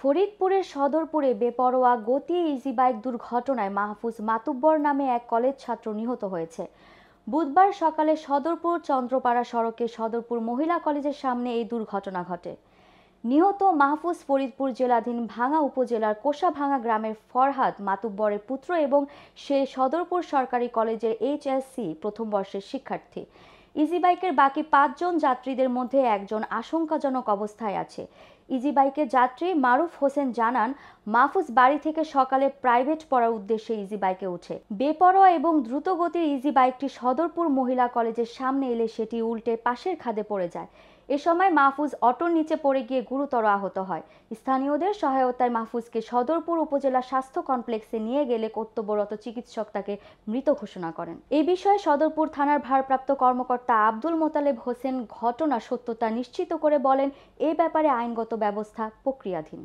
ফরিদপুরের সদরপুরে বেপরোয়া গতিতে ইজি বাইক দুর্ঘটনায় মাহফুজ মাতুব্বর নামে এক কলেজ ছাত্র নিহত হয়েছে। বুধবার সকালে সদরপুর চন্দ্রপাড়া সড়কে সদরপুর মহিলা কলেজের সামনে এই দুর্ঘটনা ঘটে। নিহত মাহফুজ ফরিদপুর জেলাধীন ভাঙ্গা উপজেলার কোষাভাঙ্গা গ্রামের ফরহাদ মাতুব্বরের পুত্র এবং সে সদরপুর সরকারি কলেজের এইচএসসি প্রথম বর্ষের শিক্ষার্থী। ইজি বাইকের বাকি 5 জন যাত্রীদের মধ্যে একজন আশঙ্কাজনক অবস্থায় আছে। ইজি বাইকের যাত্রী মারুফ হোসেন জানান, মাহফুজ বাড়ি থেকে সকালে প্রাইভেট পড়ার উদ্দেশ্যে ইজি বাইকে ওঠে। বেপরোয়া এবং দ্রুতগতির ইজি বাইকটি সদরপুর মহিলা কলেজের সামনে এলে সেটি উল্টে পাশের খাদে পড়ে যায়। এ সময় মাহফুজ অটোর নিচে পড়ে গিয়ে গুরুতর আহত হয়। স্থানীয়দের সহায়তায় মাহফুজকে সদরপুর উপজেলা স্বাস্থ্য কমপ্লেক্সে নিয়ে গেলে কর্তব্যরত চিকিৎসক তাকে মৃত ঘোষণা করেন। এই বিষয়ে সদরপুর থানার ভারপ্রাপ্ত কর্মকর্তা আব্দুল মোতালেব হোসেন ঘটনার সত্যতা নিশ্চিত করে বলেন, এ ব্যাপারে আইনগত ব্যবস্থা প্রক্রিয়াধীন।